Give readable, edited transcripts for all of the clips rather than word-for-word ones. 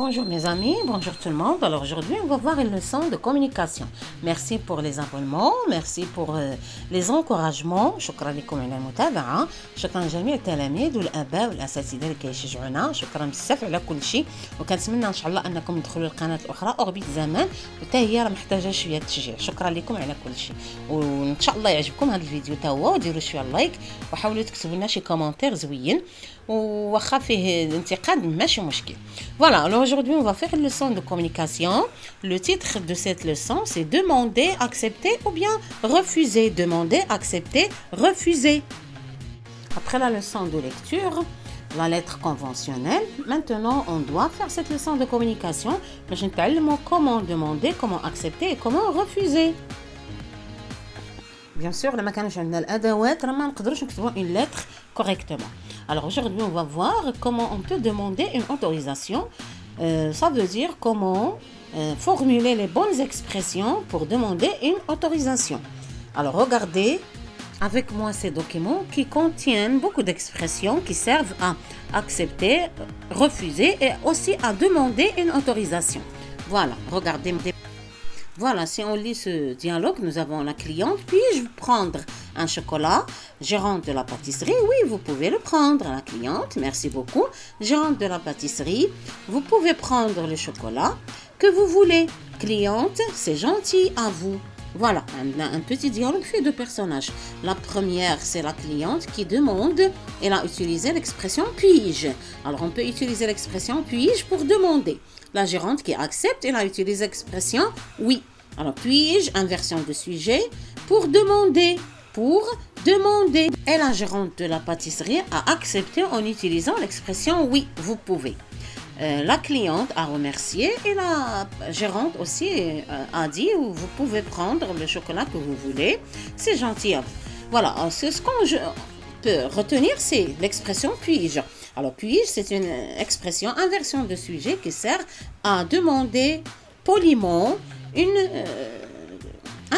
Bonjour mes amis, bonjour tout le monde. Alors aujourd'hui, on va voir une leçon de communication. Merci pour les abonnements, merci pour les encouragements. شكرا لكم على المتابعة. شكرا لجميع التلاميذ والآباء والأساتذة اللي كيشجعونا. شكرا بزاف على كل شيء، وكنتمنى إن شاء الله أنكم تدخلوا القناة الأخرى أوربيت زمان، وتا هي راه محتاجة شوية تشجيع. شكرا لكم على كل شيء، وإن شاء الله يعجبكم هذا الفيديو تا هو، وديروا شوية لايك وحاولوا تكتبوا لنا شي كومونتير زوين، وواخا فيه الانتقاد ماشي مشكل. Voilà, alors aujourd'hui on va faire une leçon de communication. Le titre de cette leçon c'est demander, accepter ou bien refuser. Demander, accepter, refuser. Après la leçon de lecture, la lettre conventionnelle, maintenant on doit faire cette leçon de communication. باش نتعلموا comment demander, comment accepter et comment refuser. Bien sûr, لما كانش عندنا الأدوات راه ما نقدروش نكتبوا une lettre correctement. Alors aujourd'hui, on va voir comment on peut demander une autorisation. Ça veut dire comment formuler les bonnes expressions pour demander une autorisation. Alors regardez avec moi ces documents qui contiennent beaucoup d'expressions qui servent à accepter, refuser et aussi à demander une autorisation. Voilà, regardez. Voilà, si on lit ce dialogue, nous avons la cliente. Puis-je prendre un chocolat? Gérante de la pâtisserie, oui, vous pouvez le prendre. La cliente, merci beaucoup. Gérante de la pâtisserie, vous pouvez prendre le chocolat que vous voulez. Cliente, c'est gentil à vous. Voilà, un petit dialogue fait de personnages. La première, c'est la cliente qui demande. Elle a utilisé l'expression puis-je. Alors, on peut utiliser l'expression puis-je pour demander. La gérante qui accepte, elle a utilisé l'expression oui. Alors, puis-je, inversion de sujet, pour demander. Pour demander. Et la gérante de la pâtisserie a accepté en utilisant l'expression oui, vous pouvez. La cliente a remercié et la gérante aussi a dit vous pouvez prendre le chocolat que vous voulez, c'est gentil à vous. Voilà, ce qu'on peut retenir, c'est l'expression puis-je. Alors puis-je, c'est une expression inversion de sujet qui sert à demander poliment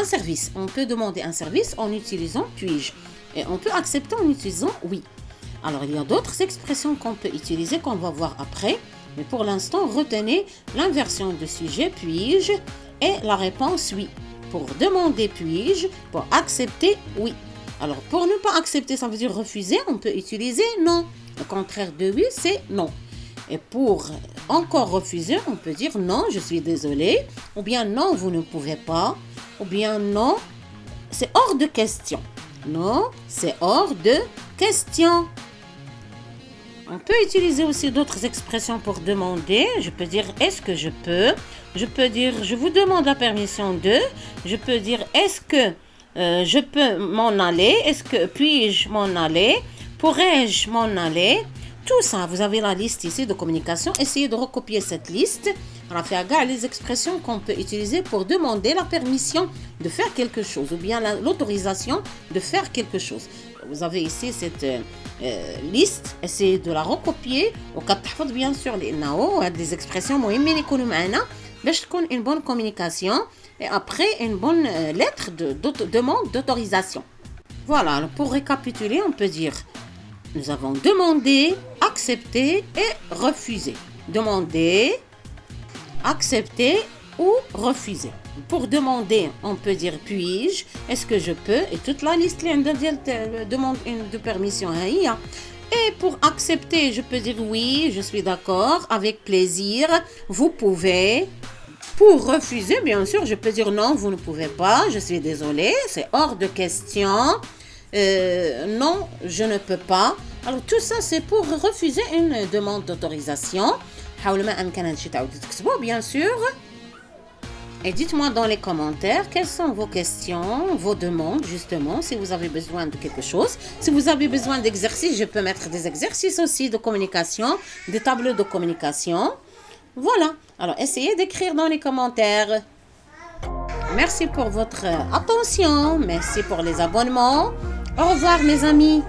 un service. On peut demander un service en utilisant puis-je et on peut accepter en utilisant oui. Alors il y a d'autres expressions qu'on peut utiliser qu'on va voir après. Mais pour l'instant, retenez l'inversion de sujet puis-je et la réponse oui. Pour demander puis-je, pour accepter oui. Alors pour ne pas accepter, ça veut dire refuser, on peut utiliser non. Le contraire de oui, c'est non. Et pour encore refuser, on peut dire non, je suis désolé, ou bien non, vous ne pouvez pas, ou bien non, c'est hors de question. Non, c'est hors de question. On peut utiliser aussi d'autres expressions pour demander. Je peux dire est-ce que je peux. Je peux dire je vous demande la permission de. Je peux dire est-ce que je peux m'en aller. Est-ce que puis-je m'en aller. Pourrais-je m'en aller. Tout ça, vous avez la liste ici de communication. Essayez de recopier cette liste. On va faire les expressions qu'on peut utiliser pour demander la permission de faire quelque chose ou bien l'autorisation de faire quelque chose. Vous avez ici cette liste, essayez de la recopier وكتحفظ bien sûr لأنه هاد les expressions مهمين يكونوا معنا باش تكون une bonne communication et après une bonne lettre de demande d'autorisation. Voilà, pour récapituler, on peut dire nous avons demandé, accepté et refusé. Demander, accepter ou refuser. Pour demander, on peut dire puis-je, est-ce que je peux, et toute la liste demande de permission. Et pour accepter, je peux dire oui, je suis d'accord, avec plaisir, vous pouvez. Pour refuser, bien sûr, je peux dire non, vous ne pouvez pas, je suis désolé, c'est hors de question. Non, je ne peux pas. Alors tout ça, c'est pour refuser une demande d'autorisation. Bien sûr. Et dites-moi dans les commentaires quelles sont vos questions, vos demandes justement, si vous avez besoin de quelque chose. Si vous avez besoin d'exercices, je peux mettre des exercices aussi de communication, des tableaux de communication. Voilà. Alors essayez d'écrire dans les commentaires. Merci pour votre attention. Merci pour les abonnements. Au revoir mes amis.